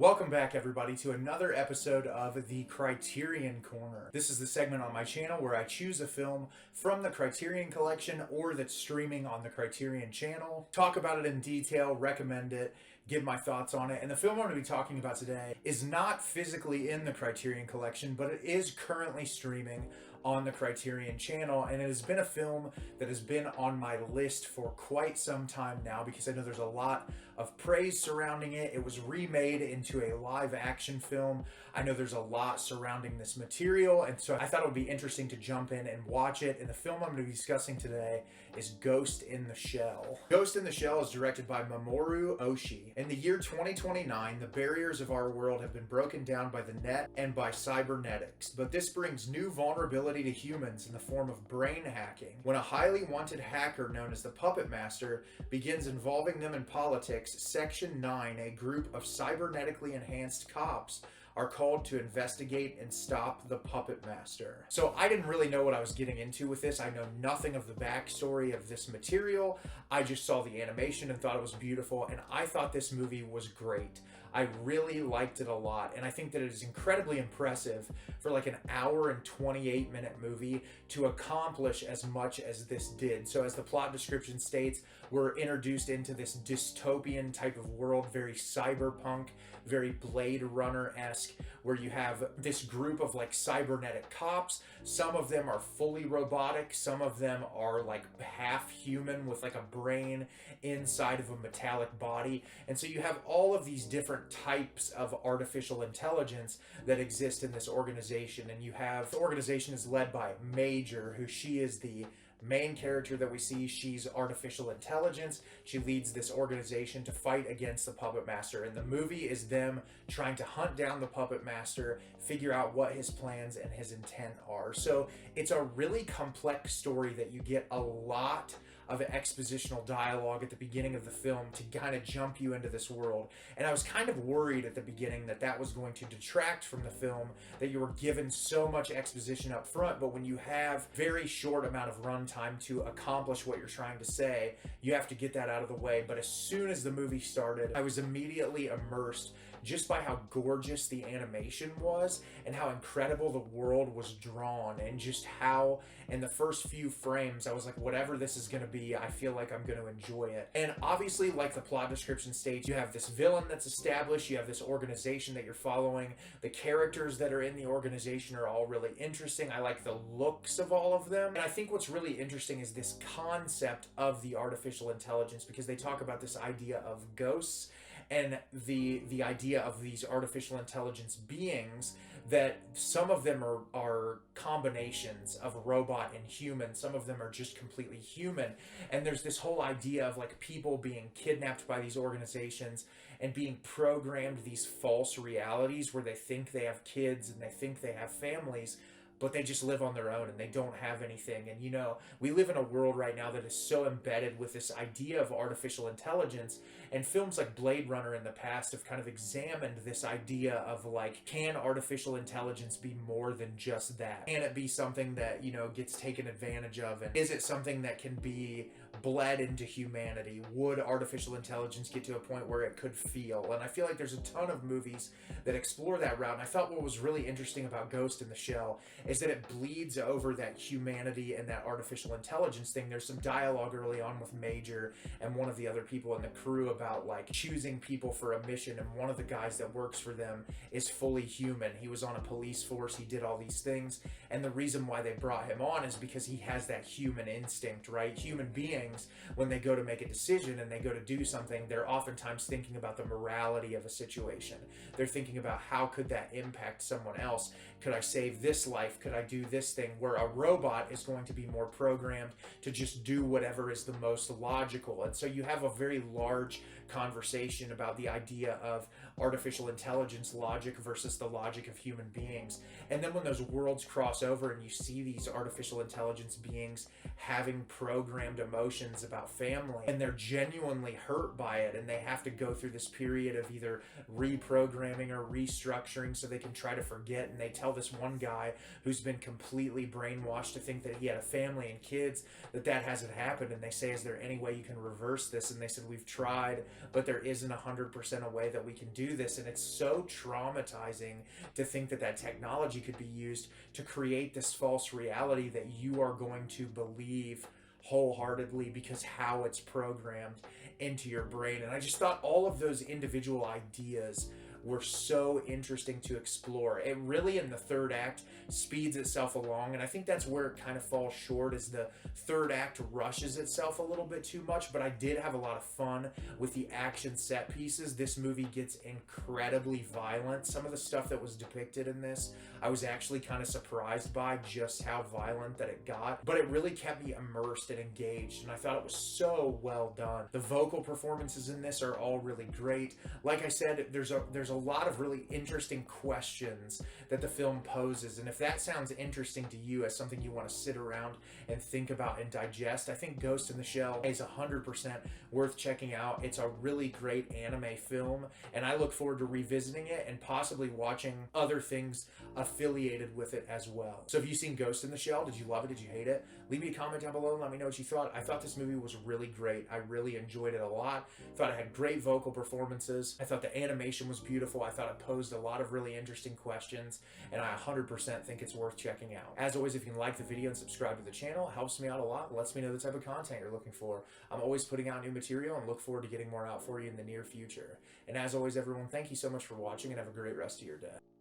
Welcome back, everybody, to another episode of the Criterion Corner. This is the segment on my channel where I choose a film from the Criterion Collection or that's streaming on the Criterion channel, talk about it in detail, recommend it, give my thoughts on it. And the film I'm going to be talking about today is not physically in the Criterion Collection, but it is currently streaming on the Criterion channel, and it has been a film that has been on my list for quite some time now because I know there's a lot of praise surrounding it. It was remade into a live action film. I know there's a lot surrounding this material, and so I thought it would be interesting to jump in and watch it. And the film I'm going to be discussing today is Ghost in the Shell. Ghost in the Shell is directed by Mamoru Oshii. In the year 2029, the barriers of our world have been broken down by the net and by cybernetics, but this brings new vulnerability to humans in the form of brain hacking. When a highly wanted hacker known as the Puppet Master begins involving them in politics, Section 9, a group of cybernetically enhanced cops, are called to investigate and stop the Puppet Master. So I didn't really know what I was getting into with this. I know nothing of the backstory of this material. I just saw the animation and thought it was beautiful, and I thought this movie was great. I really liked it a lot, and I think that it is incredibly impressive for like an hour and 28-minute movie to accomplish as much as this did. So as the plot description states, we're introduced into this dystopian type of world, very cyberpunk, very Blade Runner-esque, where you have this group of like cybernetic cops. Some of them are fully robotic, some of them are like half human with like a brain inside of a metallic body. And so you have all of these different types of artificial intelligence that exist in this organization. And you have, the organization is led by Major, who she is the main character that we see. She's artificial intelligence. She leads this organization to fight against the Puppet Master, and the movie is them trying to hunt down the Puppet Master, figure out what his plans and his intent are. So it's a really complex story that you get a lot of expositional dialogue at the beginning of the film to kind of jump you into this world. And I was kind of worried at the beginning that that was going to detract from the film, that you were given so much exposition up front, but when you have very short amount of runtime to accomplish what you're trying to say, you have to get that out of the way. But as soon as the movie started, I was immediately immersed just by how gorgeous the animation was and how incredible the world was drawn, and just how in the first few frames I was like, whatever this is going to be, I feel like I'm going to enjoy it. And obviously, like the plot description states, you have this villain that's established, you have this organization that you're following, the characters that are in the organization are all really interesting. I like the looks of all of them, and I think what's really interesting is this concept of the artificial intelligence, because they talk about this idea of ghosts and the idea of these artificial intelligence beings, that some of them are combinations of robot and human, some of them are just completely human. And there's this whole idea of like people being kidnapped by these organizations and being programmed these false realities where they think they have kids and they think they have families, but they just live on their own and they don't have anything. And you know, we live in a world right now that is so embedded with this idea of artificial intelligence, and films like Blade Runner in the past have kind of examined this idea of like, can artificial intelligence be more than just that? Can it be something that, you know, gets taken advantage of? And is it something that can be bled into humanity? Would artificial intelligence get to a point where it could feel? And I feel like there's a ton of movies that explore that route. And I thought what was really interesting about Ghost in the Shell is that it bleeds over that humanity and that artificial intelligence thing. There's some dialogue early on with Major and one of the other people in the crew about like choosing people for a mission, and one of the guys that works for them is fully human. He was on a police force, he did all these things, and the reason why they brought him on is because he has that human instinct, right? Human beings, when they go to make a decision and they go to do something, they're oftentimes thinking about the morality of a situation. They're thinking about, how could that impact someone else? Could I save this life? Could I do this thing? Where a robot is going to be more programmed to just do whatever is the most logical. And so you have a very large conversation about the idea of artificial intelligence logic versus the logic of human beings. And then when those worlds cross over and you see these artificial intelligence beings having programmed emotions emotions about family, and they're genuinely hurt by it, and they have to go through this period of either reprogramming or restructuring so they can try to forget. And they tell this one guy who's been completely brainwashed to think that he had a family and kids, that hasn't happened. And they say, is there any way you can reverse this? And they said, we've tried, but there isn't 100% a way that we can do this. And it's so traumatizing to think that that technology could be used to create this false reality that you are going to believe wholeheartedly because how it's programmed into your brain. And I just thought all of those individual ideas were so interesting to explore. It really, in the third act, speeds itself along, and I think that's where it kind of falls short, is the third act rushes itself a little bit too much. But I did have a lot of fun with the action set pieces. This movie gets incredibly violent. Some of the stuff that was depicted in this, I was actually kind of surprised by just how violent that it got, but it really kept me immersed and engaged, and I thought it was so well done. The vocal performances in this are all really great. Like I said, there's a lot of really interesting questions that the film poses, and if that sounds interesting to you as something you want to sit around and think about and digest, I think Ghost in the Shell is 100% worth checking out. It's a really great anime film, and I look forward to revisiting it and possibly watching other things affiliated with it as well. So have you seen Ghost in the Shell? Did you love it? Did you hate it? Leave me a comment down below and let me know what you thought. I thought this movie was really great. I really enjoyed it a lot. Thought it had great vocal performances. I thought the animation was beautiful. I thought it posed a lot of really interesting questions, and I 100% think it's worth checking out. As always, if you can like the video and subscribe to the channel, it helps me out a lot and lets me know the type of content you're looking for. I'm always putting out new material and look forward to getting more out for you in the near future. And as always, everyone, thank you so much for watching, and have a great rest of your day.